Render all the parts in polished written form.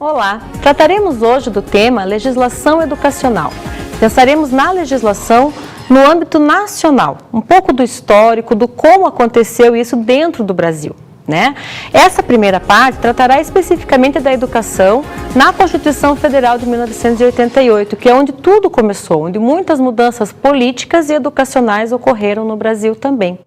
Olá! Trataremos hoje do tema legislação educacional. Pensaremos na legislação no âmbito nacional, um pouco do histórico, do como aconteceu isso dentro do Brasil, né? Essa primeira parte tratará especificamente da educação na Constituição Federal de 1988, que é onde tudo começou, onde muitas mudanças políticas e educacionais ocorreram no Brasil também.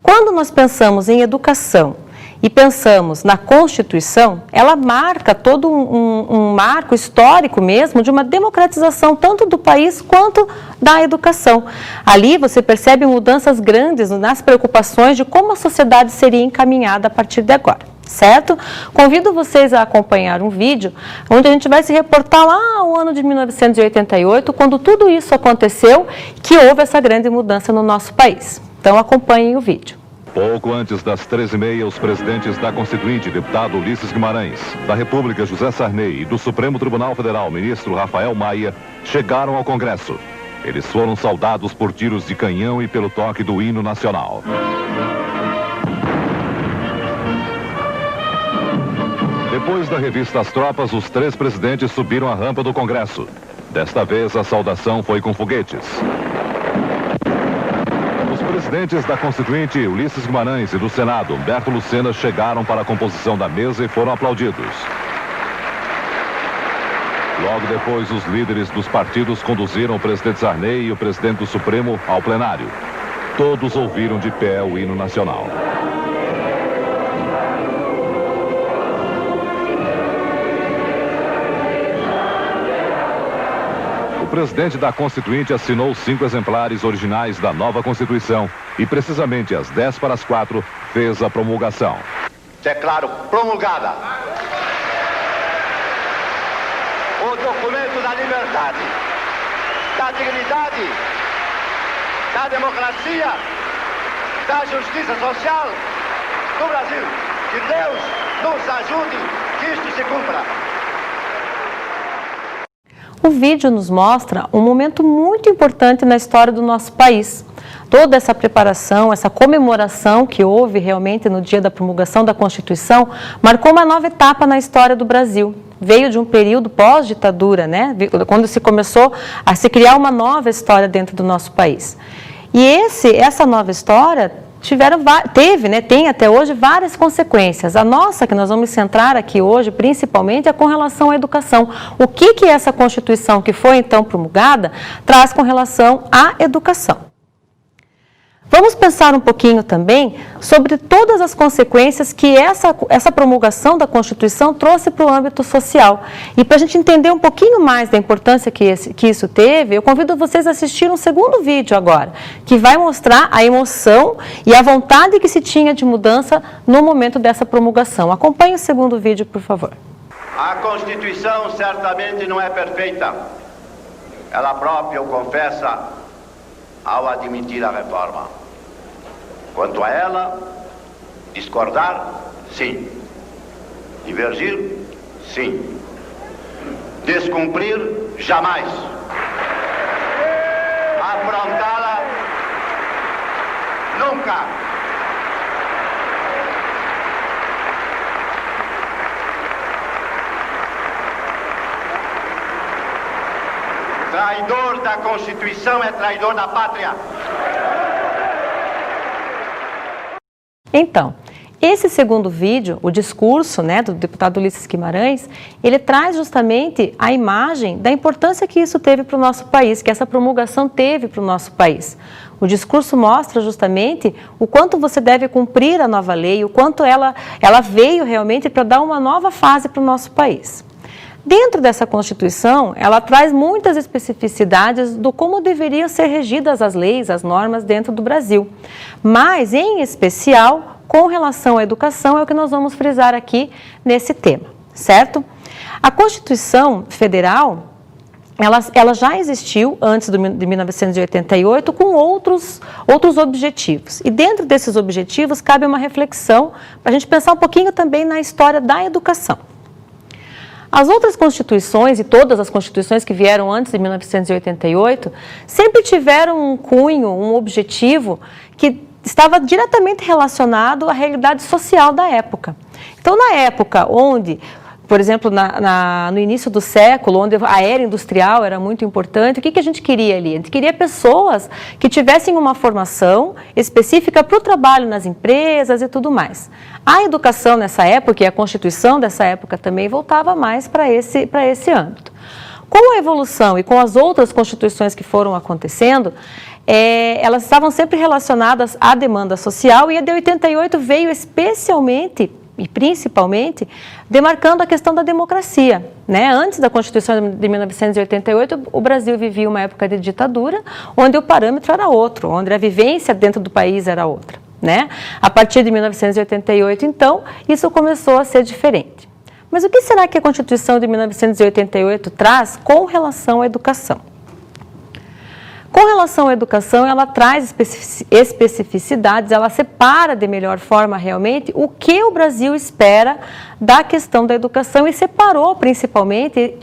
Quando nós pensamos em educação e pensamos na Constituição, ela marca todo um marco histórico mesmo de uma democratização tanto do país quanto da educação. Ali você percebe mudanças grandes nas preocupações de como a sociedade seria encaminhada a partir de agora, certo? Convido vocês a acompanhar um vídeo onde a gente vai se reportar lá ao ano de 1988, quando tudo isso aconteceu, que houve essa grande mudança no nosso país. Então acompanhem o vídeo. Pouco antes das 13h30, os presidentes da Constituinte, deputado Ulisses Guimarães, da República José Sarney e do Supremo Tribunal Federal, ministro Rafael Maia, chegaram ao Congresso. Eles foram saudados por tiros de canhão e pelo toque do hino nacional. Depois da revista As Tropas, os três presidentes subiram a rampa do Congresso. Desta vez, a saudação foi com foguetes. Os presidentes da Constituinte, Ulisses Guimarães, e do Senado, Humberto Lucena, chegaram para a composição da mesa e foram aplaudidos. Logo depois, os líderes dos partidos conduziram o presidente Sarney e o presidente do Supremo ao plenário. Todos ouviram de pé o hino nacional. O presidente da Constituinte assinou 5 exemplares originais da nova Constituição e, precisamente às 3:45, fez a promulgação. Declaro promulgada o documento da liberdade, da dignidade, da democracia, da justiça social do Brasil. Que Deus nos ajude que isto se cumpra. O vídeo nos mostra um momento muito importante na história do nosso país. Toda essa preparação, essa comemoração que houve realmente no dia da promulgação da Constituição, marcou uma nova etapa na história do Brasil. Veio de um período pós-ditadura, né? Quando se começou a se criar uma nova história dentro do nosso país. E essa nova história tem até hoje várias consequências. A nossa, que nós vamos centrar aqui hoje, principalmente, é com relação à educação. O que essa Constituição que foi então promulgada traz com relação à educação? Vamos pensar um pouquinho também sobre todas as consequências que essa promulgação da Constituição trouxe para o âmbito social. E para a gente entender um pouquinho mais da importância que isso teve, eu convido vocês a assistir um segundo vídeo agora, que vai mostrar a emoção e a vontade que se tinha de mudança no momento dessa promulgação. Acompanhe o segundo vídeo, por favor. A Constituição certamente não é perfeita. Ela própria o confessa ao admitir a reforma. Quanto a ela, discordar, sim. Divergir, sim. Descumprir, jamais. Afrontá-la, nunca. Traidor da Constituição é traidor da pátria. Então, esse segundo vídeo, o discurso, né, do deputado Ulisses Guimarães, ele traz justamente a imagem da importância que isso teve para o nosso país, que essa promulgação teve para o nosso país. O discurso mostra justamente o quanto você deve cumprir a nova lei, o quanto ela veio realmente para dar uma nova fase para o nosso país. Dentro dessa Constituição, ela traz muitas especificidades do como deveriam ser regidas as leis, as normas dentro do Brasil. Mas, em especial, com relação à educação, é o que nós vamos frisar aqui nesse tema, certo? A Constituição Federal, ela já existiu antes de 1988 com outros objetivos. E dentro desses objetivos cabe uma reflexão para a gente pensar um pouquinho também na história da educação. As outras constituições e todas as constituições que vieram antes de 1988 sempre tiveram um cunho, um objetivo que estava diretamente relacionado à realidade social da época. Então, na época onde por exemplo, no início do século, onde a era industrial era muito importante, o que a gente queria ali? A gente queria pessoas que tivessem uma formação específica para o trabalho nas empresas e tudo mais. A educação nessa época e a Constituição dessa época também voltava mais para esse âmbito. Com a evolução e com as outras constituições que foram acontecendo, elas estavam sempre relacionadas à demanda social, e a de 88 veio especialmente e principalmente demarcando a questão da democracia, né? Antes da Constituição de 1988, o Brasil vivia uma época de ditadura, onde o parâmetro era outro, onde a vivência dentro do país era outra, né? A partir de 1988, então, isso começou a ser diferente. Mas o que será que a Constituição de 1988 traz com relação à educação? Com relação à educação, ela traz especificidades, ela separa de melhor forma realmente o que o Brasil espera da questão da educação e separou principalmente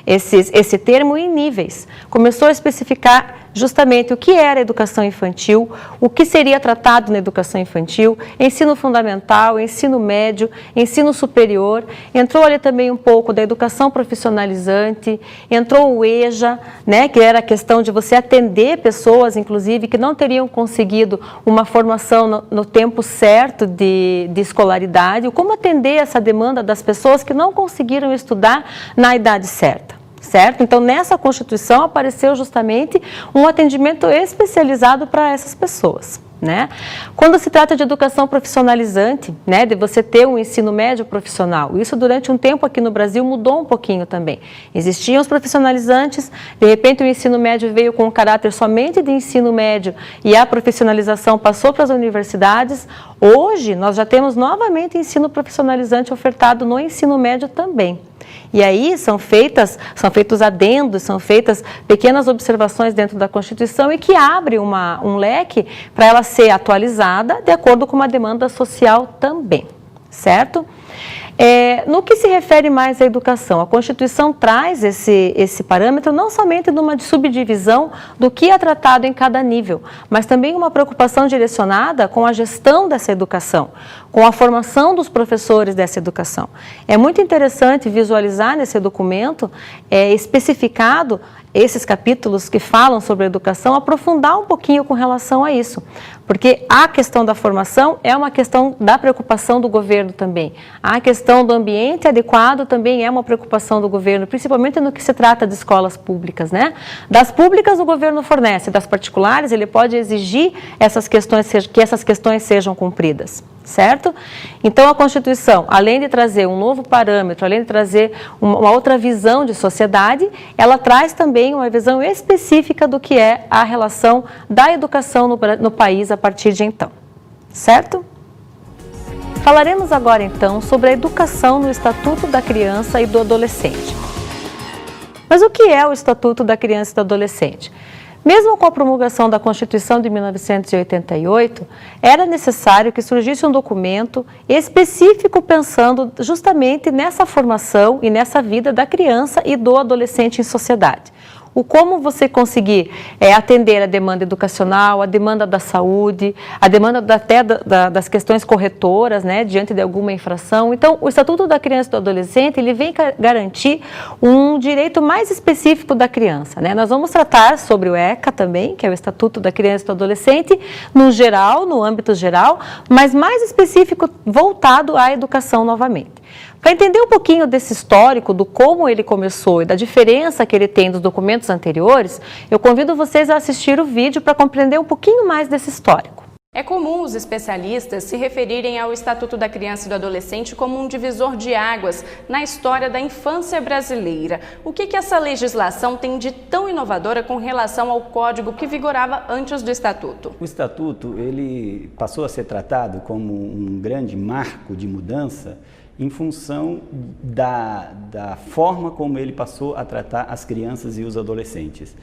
esse termo em níveis. Começou a especificar justamente o que era educação infantil, o que seria tratado na educação infantil, ensino fundamental, ensino médio, ensino superior. Entrou ali também um pouco da educação profissionalizante, entrou o EJA, né, que era a questão de você atender pessoas, inclusive, que não teriam conseguido uma formação no tempo certo de escolaridade, como atender essa demanda das pessoas que não conseguiram estudar na idade certa. Certo? Então, nessa Constituição apareceu justamente um atendimento especializado para essas pessoas, né? Quando se trata de educação profissionalizante, né, de você ter um ensino médio profissional, isso durante um tempo aqui no Brasil mudou um pouquinho também. Existiam os profissionalizantes, de repente o ensino médio veio com um caráter somente de ensino médio e a profissionalização passou para as universidades. Hoje, nós já temos novamente ensino profissionalizante ofertado no ensino médio também. E aí são feitos adendos, são feitas pequenas observações dentro da Constituição e que abre um leque para ela ser atualizada de acordo com uma demanda social também, certo? No que se refere mais à educação, a Constituição traz esse parâmetro não somente numa subdivisão do que é tratado em cada nível, mas também uma preocupação direcionada com a gestão dessa educação, com a formação dos professores dessa educação. É muito interessante visualizar nesse documento especificado esses capítulos que falam sobre a educação, aprofundar um pouquinho com relação a isso, porque a questão da formação é uma questão da preocupação do governo também. A questão do ambiente adequado também é uma preocupação do governo, principalmente no que se trata de escolas públicas, né? Das públicas o governo fornece, das particulares ele pode exigir que essas questões sejam cumpridas. Certo? Então, a Constituição, além de trazer um novo parâmetro, além de trazer uma outra visão de sociedade, ela traz também uma visão específica do que é a relação da educação no país a partir de então. Certo? Falaremos agora, então, sobre a educação no Estatuto da Criança e do Adolescente. Mas o que é o Estatuto da Criança e do Adolescente? Mesmo com a promulgação da Constituição de 1988, era necessário que surgisse um documento específico pensando justamente nessa formação e nessa vida da criança e do adolescente em sociedade. O como você conseguir atender a demanda educacional, a demanda da saúde, a demanda até das questões corretoras, né, diante de alguma infração. Então, o Estatuto da Criança e do Adolescente, ele vem garantir um direito mais específico da criança, né? Nós vamos tratar sobre o ECA também, que é o Estatuto da Criança e do Adolescente, no âmbito geral, mas mais específico voltado à educação novamente. Para entender um pouquinho desse histórico, do como ele começou e da diferença que ele tem dos documentos anteriores, eu convido vocês a assistir o vídeo para compreender um pouquinho mais desse histórico. É comum os especialistas se referirem ao Estatuto da Criança e do Adolescente como um divisor de águas na história da infância brasileira. O que essa legislação tem de tão inovadora com relação ao código que vigorava antes do Estatuto? O Estatuto ele passou a ser tratado como um grande marco de mudança em função da forma como ele passou a tratar as crianças e os adolescentes.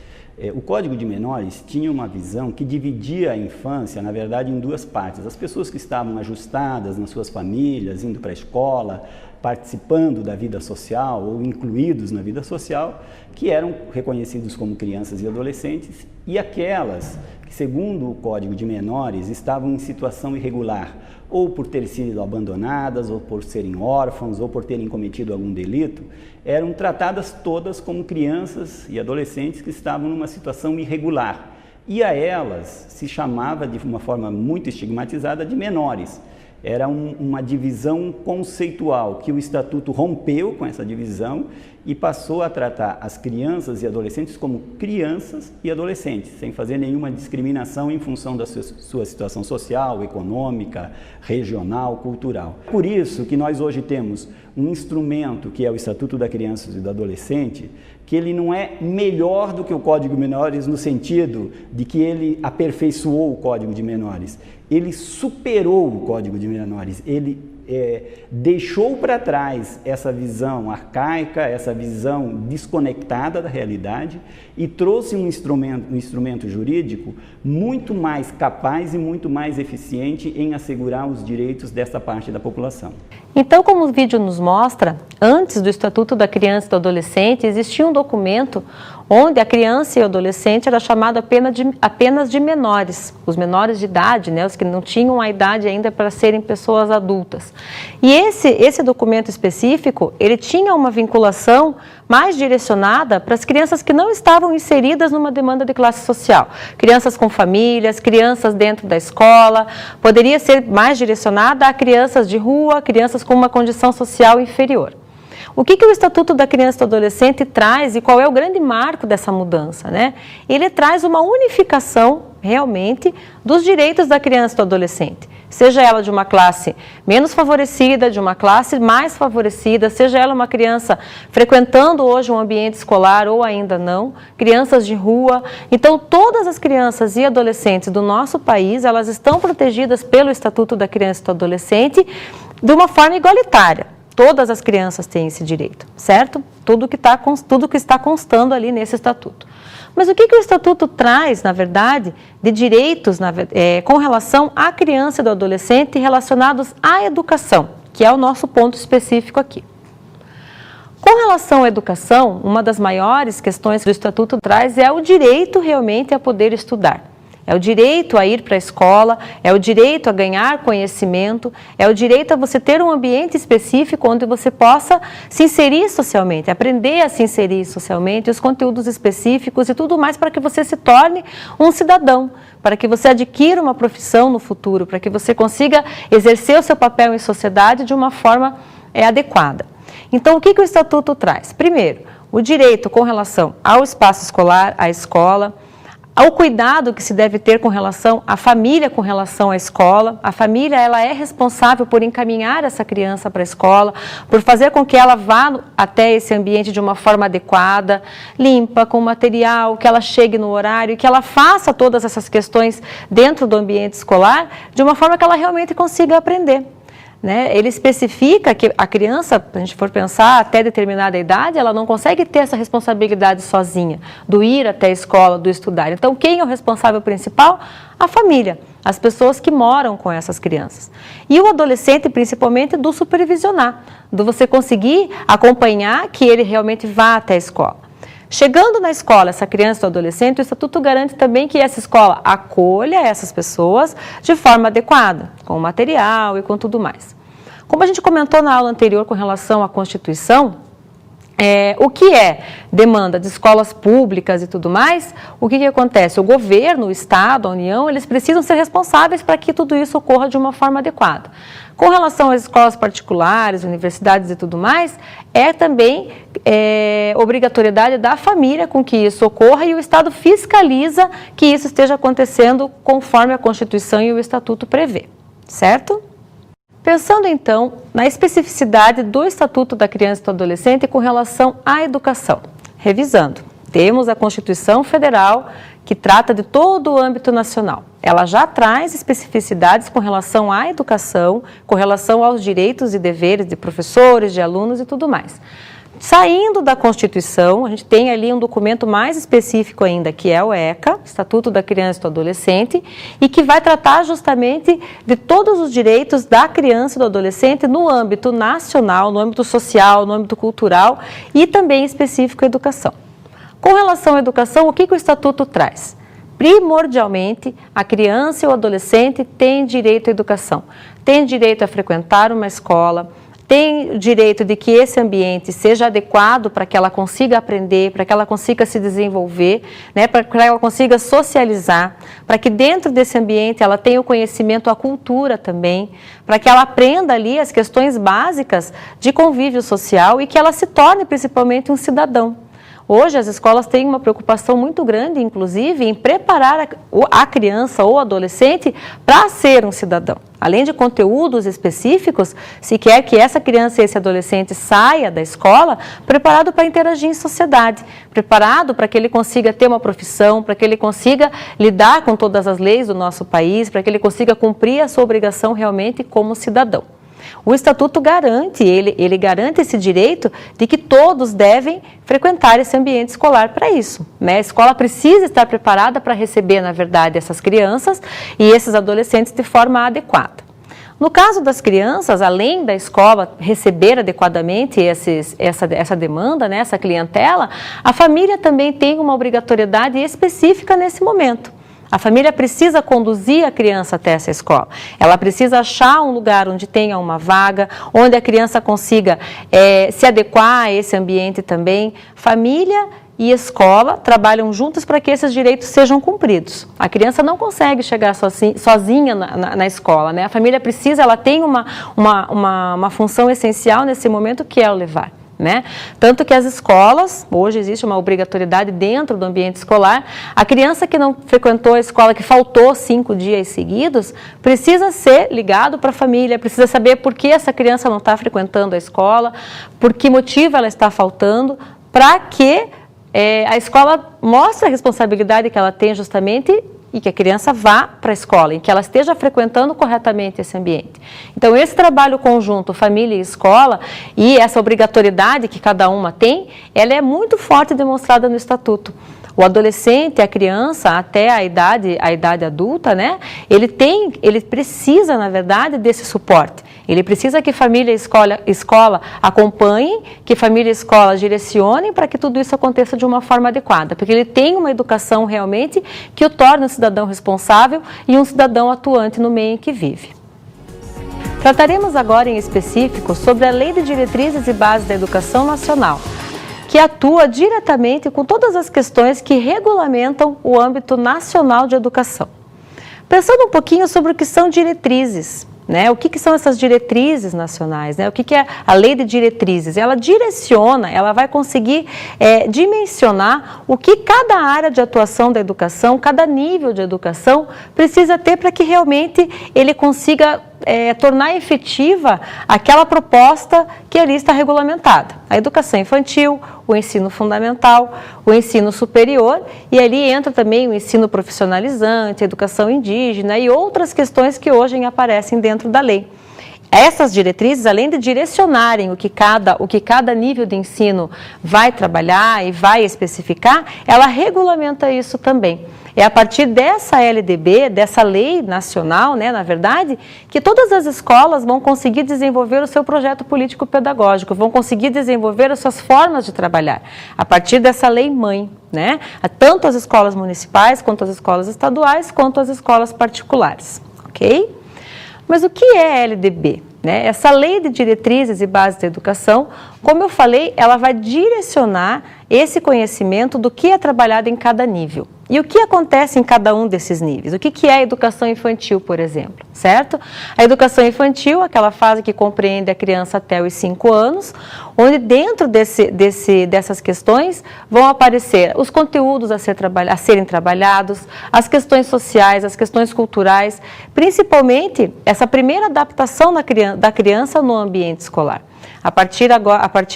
O Código de Menores tinha uma visão que dividia a infância, na verdade, em duas partes. As pessoas que estavam ajustadas nas suas famílias, indo para a escola, participando da vida social ou incluídos na vida social, que eram reconhecidos como crianças e adolescentes, e aquelas que segundo o Código de Menores, estavam em situação irregular, ou por terem sido abandonadas, ou por serem órfãos, ou por terem cometido algum delito, eram tratadas todas como crianças e adolescentes que estavam numa situação irregular. E a elas se chamava, de uma forma muito estigmatizada, de menores. Era uma divisão conceitual, que o Estatuto rompeu com essa divisão e passou a tratar as crianças e adolescentes como crianças e adolescentes, sem fazer nenhuma discriminação em função da sua situação social, econômica, regional, cultural. Por isso que nós hoje temos um instrumento que é o Estatuto da Criança e do Adolescente, que ele não é melhor do que o Código de Menores no sentido de que ele aperfeiçoou o Código de Menores. Ele superou o Código de Menores, ele deixou para trás essa visão arcaica, essa visão desconectada da realidade e trouxe um instrumento jurídico muito mais capaz e muito mais eficiente em assegurar os direitos dessa parte da população. Então, como o vídeo nos mostra, antes do Estatuto da Criança e do Adolescente, existia um documento onde a criança e o adolescente era chamado apenas de menores, os menores de idade, né, os que não tinham a idade ainda para serem pessoas adultas. E esse documento específico, ele tinha uma vinculação mais direcionada para as crianças que não estavam inseridas numa demanda de classe social. Crianças com famílias, crianças dentro da escola, poderia ser mais direcionada a crianças de rua, crianças com uma condição social inferior. O que o Estatuto da Criança e do Adolescente traz e qual é o grande marco dessa mudança, né? Ele traz uma unificação, realmente, dos direitos da criança e do adolescente. Seja ela de uma classe menos favorecida, de uma classe mais favorecida, seja ela uma criança frequentando hoje um ambiente escolar ou ainda não, crianças de rua. Então, todas as crianças e adolescentes do nosso país, elas estão protegidas pelo Estatuto da Criança e do Adolescente de uma forma igualitária. Todas as crianças têm esse direito, certo? Tudo que está constando ali nesse estatuto. Mas o que o estatuto traz, na verdade, de direitos com relação à criança e do adolescente relacionados à educação, que é o nosso ponto específico aqui. Com relação à educação, uma das maiores questões que o estatuto traz é o direito realmente a poder estudar. É o direito a ir para a escola, é o direito a ganhar conhecimento, é o direito a você ter um ambiente específico onde você possa se inserir socialmente, aprender a se inserir socialmente, os conteúdos específicos e tudo mais para que você se torne um cidadão, para que você adquira uma profissão no futuro, para que você consiga exercer o seu papel em sociedade de uma forma adequada. Então, o que o Estatuto traz? Primeiro, o direito com relação ao espaço escolar, à escola, ao cuidado que se deve ter com relação à família, com relação à escola. A família, ela é responsável por encaminhar essa criança para a escola, por fazer com que ela vá até esse ambiente de uma forma adequada, limpa, com material, que ela chegue no horário, que ela faça todas essas questões dentro do ambiente escolar, de uma forma que ela realmente consiga aprender. Né? Ele especifica que a criança, se a gente for pensar, até determinada idade, ela não consegue ter essa responsabilidade sozinha, do ir até a escola, do estudar. Então, quem é o responsável principal? A família, as pessoas que moram com essas crianças. E o adolescente, principalmente, do supervisionar, do você conseguir acompanhar que ele realmente vá até a escola. Chegando na escola, essa criança ou adolescente, o Estatuto garante também que essa escola acolha essas pessoas de forma adequada, com material e com tudo mais. Como a gente comentou na aula anterior com relação à Constituição, o que é demanda de escolas públicas e tudo mais, o que acontece? O governo, o Estado, a União, eles precisam ser responsáveis para que tudo isso ocorra de uma forma adequada. Com relação às escolas particulares, universidades e tudo mais, é também obrigatoriedade da família com que isso ocorra e o Estado fiscaliza que isso esteja acontecendo conforme a Constituição e o Estatuto prevê, certo? Pensando então na especificidade do Estatuto da Criança e do Adolescente com relação à educação. Revisando, temos a Constituição Federal que trata de todo o âmbito nacional. Ela já traz especificidades com relação à educação, com relação aos direitos e deveres de professores, de alunos e tudo mais. Saindo da Constituição, a gente tem ali um documento mais específico ainda, que é o ECA, Estatuto da Criança e do Adolescente, e que vai tratar justamente de todos os direitos da criança e do adolescente no âmbito nacional, no âmbito social, no âmbito cultural e também específico à educação. Com relação à educação, o que o Estatuto traz? primordialmente, a criança e o adolescente têm direito à educação, têm direito a frequentar uma escola, tem o direito de que esse ambiente seja adequado para que ela consiga aprender, para que ela consiga se desenvolver, né, para que ela consiga socializar, para que dentro desse ambiente ela tenha o conhecimento, a cultura também, para que ela aprenda ali as questões básicas de convívio social e que ela se torne principalmente um cidadão. Hoje as escolas têm uma preocupação muito grande, inclusive, em preparar a criança ou adolescente para ser um cidadão. Além de conteúdos específicos, se quer que essa criança e esse adolescente saia da escola preparado para interagir em sociedade, preparado para que ele consiga ter uma profissão, para que ele consiga lidar com todas as leis do nosso país, para que ele consiga cumprir a sua obrigação realmente como cidadão. O Estatuto garante, ele garante esse direito de que todos devem frequentar esse ambiente escolar para isso, né? A escola precisa estar preparada para receber, na verdade, essas crianças e esses adolescentes de forma adequada. No caso das crianças, além da escola receber adequadamente essa demanda, né, essa clientela, a família também tem uma obrigatoriedade específica nesse momento. A família precisa conduzir a criança até essa escola. Ela precisa achar um lugar onde tenha uma vaga, onde a criança consiga se adequar a esse ambiente também. Família e escola trabalham juntas para que esses direitos sejam cumpridos. A criança não consegue chegar sozinha na escola, né? A família precisa, ela tem uma função essencial nesse momento, que é o levar. Né? Tanto que as escolas, hoje existe uma obrigatoriedade dentro do ambiente escolar, a criança que não frequentou a escola, que faltou 5 dias seguidos, precisa ser ligado para a família, precisa saber por que essa criança não está frequentando a escola, por que motivo ela está faltando, para que a escola mostre a responsabilidade que ela tem justamente e que a criança vá para a escola, e que ela esteja frequentando corretamente esse ambiente. Então, esse trabalho conjunto, família e escola, e essa obrigatoriedade que cada uma tem, ela é muito forte demonstrada no Estatuto. O adolescente, a criança, até a idade adulta, né, ele precisa, na verdade, desse suporte. Ele precisa que família e escola acompanhem, que família e escola direcionem para que tudo isso aconteça de uma forma adequada, porque ele tem uma educação realmente que o torna um cidadão responsável e um cidadão atuante no meio em que vive. Trataremos agora em específico sobre a Lei de Diretrizes e Bases da Educação Nacional, que atua diretamente com todas as questões que regulamentam o âmbito nacional de educação. Pensando um pouquinho sobre o que são diretrizes, né? O que são essas diretrizes nacionais, né? O que é a Lei de Diretrizes? Ela direciona, ela vai conseguir dimensionar o que cada área de atuação da educação, cada nível de educação precisa ter para que realmente ele consiga tornar efetiva aquela proposta que ali está regulamentada. A educação infantil, o ensino fundamental, o ensino superior, e ali entra também o ensino profissionalizante, a educação indígena e outras questões que hoje aparecem dentro da lei. Essas diretrizes, além de direcionarem o que cada nível de ensino vai trabalhar e vai especificar, ela regulamenta isso também. É a partir dessa LDB, dessa lei nacional, né, na verdade, que todas as escolas vão conseguir desenvolver o seu projeto político-pedagógico, vão conseguir desenvolver as suas formas de trabalhar, a partir dessa lei-mãe, né? Tanto as escolas municipais, quanto as escolas estaduais, quanto as escolas particulares, ok? Mas o que é LDB? Né? Essa Lei de Diretrizes e Bases da Educação, como eu falei, ela vai direcionar esse conhecimento do que é trabalhado em cada nível. E o que acontece em cada um desses níveis? O que é a educação infantil, por exemplo, certo? A educação infantil, aquela fase que compreende a criança até os 5 anos, onde dentro dessas questões vão aparecer os conteúdos a serem trabalhados, as questões sociais, as questões culturais, principalmente essa primeira adaptação da criança no ambiente escolar. A partir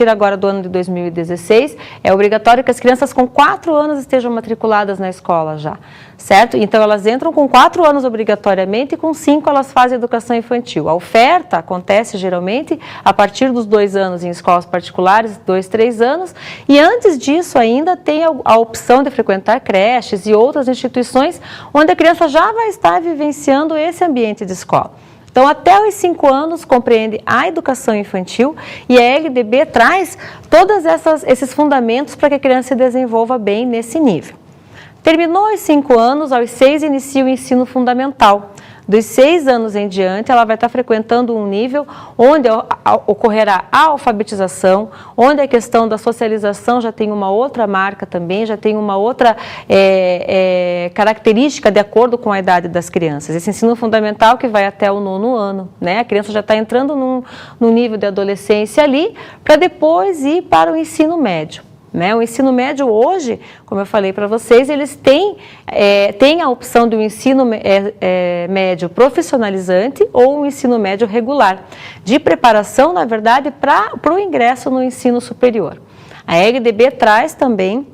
agora do ano de 2016, é obrigatório que as crianças com 4 anos estejam matriculadas na escola já, certo? Então, elas entram com 4 anos obrigatoriamente e com 5 elas fazem educação infantil. A oferta acontece geralmente a partir dos 2 anos em escolas particulares, 2, 3 anos, e antes disso ainda tem a opção de frequentar creches e outras instituições onde a criança já vai estar vivenciando esse ambiente de escola. Então, até os 5 anos compreende a educação infantil e a LDB traz todos esses fundamentos para que a criança se desenvolva bem nesse nível. Terminou os 5 anos, aos 6 inicia o ensino fundamental. Dos 6 anos em diante, ela vai estar frequentando um nível onde ocorrerá a alfabetização, onde a questão da socialização já tem uma outra marca também, já tem uma outra característica de acordo com a idade das crianças. Esse ensino fundamental que vai até o 9º ano, né? A criança já está entrando num nível de adolescência ali, para depois ir para o ensino médio. O ensino médio hoje, como eu falei para vocês, eles têm a opção do ensino médio profissionalizante ou o ensino médio regular, de preparação, na verdade, para o ingresso no ensino superior. A LDB traz também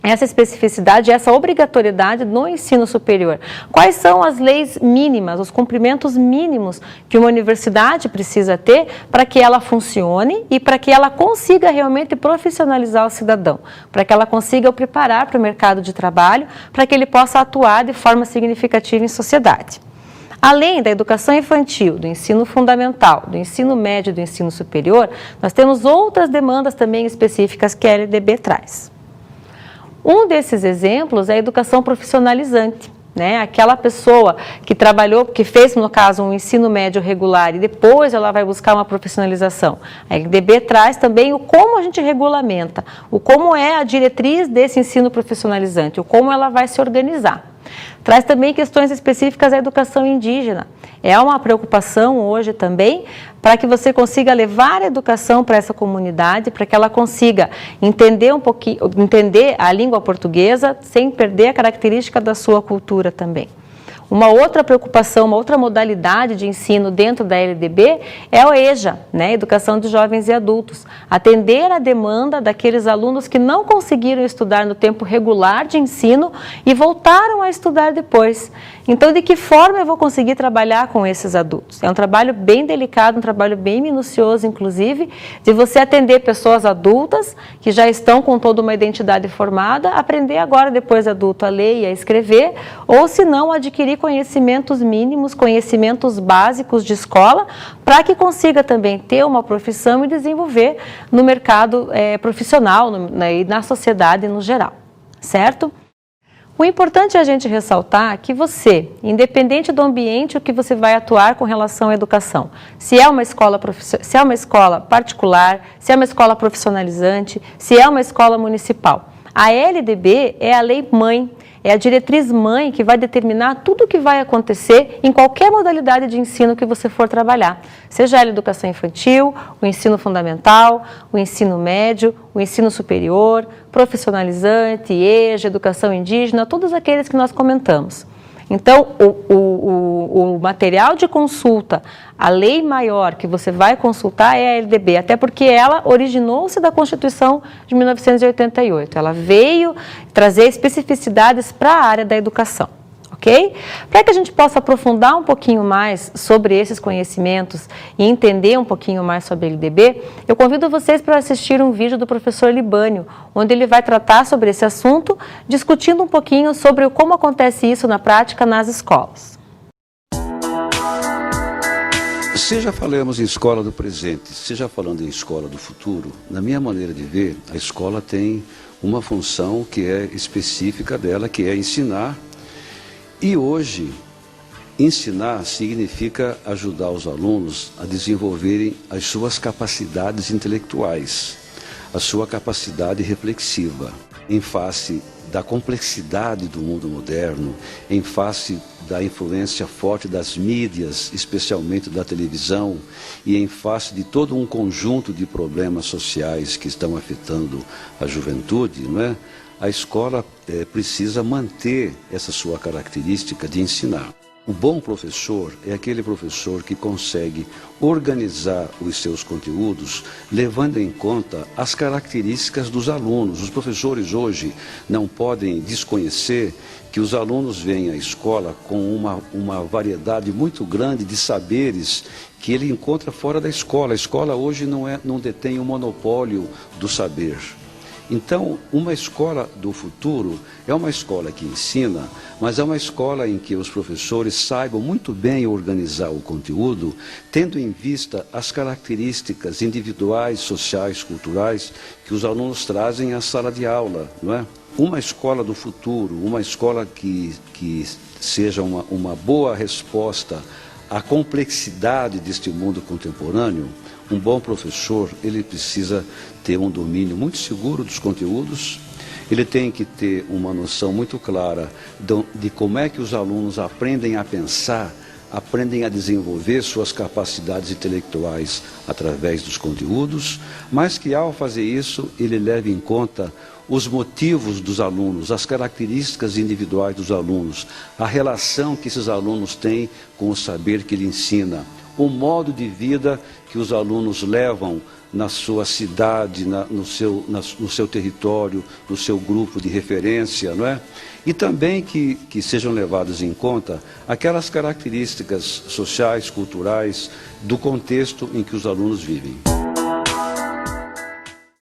essa especificidade, essa obrigatoriedade no ensino superior. Quais são as leis mínimas, os cumprimentos mínimos que uma universidade precisa ter para que ela funcione e para que ela consiga realmente profissionalizar o cidadão, para que ela consiga o preparar para o mercado de trabalho, para que ele possa atuar de forma significativa em sociedade. Além da educação infantil, do ensino fundamental, do ensino médio e do ensino superior, nós temos outras demandas também específicas que a LDB traz. Um desses exemplos é a educação profissionalizante, né? Aquela pessoa que trabalhou, que fez, no caso, um ensino médio regular e depois ela vai buscar uma profissionalização. A LDB traz também o como a gente regulamenta, o como é a diretriz desse ensino profissionalizante, o como ela vai se organizar. Traz também questões específicas à educação indígena. É uma preocupação hoje também para que você consiga levar a educação para essa comunidade, para que ela consiga entender entender a língua portuguesa sem perder a característica da sua cultura também. Uma outra preocupação, uma outra modalidade de ensino dentro da LDB é o EJA, né? Educação de Jovens e Adultos. Atender a demanda daqueles alunos que não conseguiram estudar no tempo regular de ensino e voltaram a estudar depois. Então, de que forma eu vou conseguir trabalhar com esses adultos? É um trabalho bem delicado, um trabalho bem minucioso, inclusive, de você atender pessoas adultas que já estão com toda uma identidade formada, aprender agora, depois de adulto, a ler e a escrever, ou se não, adquirir conhecimentos mínimos, conhecimentos básicos de escola, para que consiga também ter uma profissão e desenvolver no mercado profissional e na sociedade no geral, certo? O importante é a gente ressaltar que você, independente do ambiente que você vai atuar com relação à educação, se é uma escola particular, se é uma escola profissionalizante, se é uma escola municipal, a LDB é a lei mãe, é a diretriz mãe que vai determinar tudo o que vai acontecer em qualquer modalidade de ensino que você for trabalhar. Seja ela educação infantil, o ensino fundamental, o ensino médio, o ensino superior, profissionalizante, EJA, educação indígena, todos aqueles que nós comentamos. Então, o material de consulta, a lei maior que você vai consultar é a LDB, até porque ela originou-se da Constituição de 1988. Ela veio trazer especificidades para a área da educação, ok? Para que a gente possa aprofundar um pouquinho mais sobre esses conhecimentos e entender um pouquinho mais sobre a LDB, eu convido vocês para assistir um vídeo do professor Libânio, onde ele vai tratar sobre esse assunto, discutindo um pouquinho sobre como acontece isso na prática nas escolas. Seja falamos em escola do presente, seja falando em escola do futuro, na minha maneira de ver, a escola tem uma função que é específica dela, que é ensinar. E hoje, ensinar significa ajudar os alunos a desenvolverem as suas capacidades intelectuais, a sua capacidade reflexiva, em face da complexidade do mundo moderno, em face da influência forte das mídias, especialmente da televisão, e em face de todo um conjunto de problemas sociais que estão afetando a juventude, não é? A escola precisa manter essa sua característica de ensinar. O bom professor é aquele professor que consegue organizar os seus conteúdos, levando em conta as características dos alunos. Os professores hoje não podem desconhecer que os alunos vêm à escola com uma variedade muito grande de saberes que ele encontra fora da escola. A escola hoje não detém o monopólio do saber. Então, uma escola do futuro é uma escola que ensina, mas é uma escola em que os professores saibam muito bem organizar o conteúdo, tendo em vista as características individuais, sociais, culturais que os alunos trazem à sala de aula, não é? uma escola do futuro, uma escola que seja uma boa resposta à complexidade deste mundo contemporâneo, um bom professor, ele precisa ter um domínio muito seguro dos conteúdos, ele tem que ter uma noção muito clara de como é que os alunos aprendem a pensar, aprendem a desenvolver suas capacidades intelectuais através dos conteúdos, mas que ao fazer isso, ele leve em conta os motivos dos alunos, as características individuais dos alunos, a relação que esses alunos têm com o saber que ele ensina, o modo de vida que os alunos levam na sua cidade, no seu território, no seu grupo de referência, não é? E também que sejam levadas em conta aquelas características sociais, culturais, do contexto em que os alunos vivem.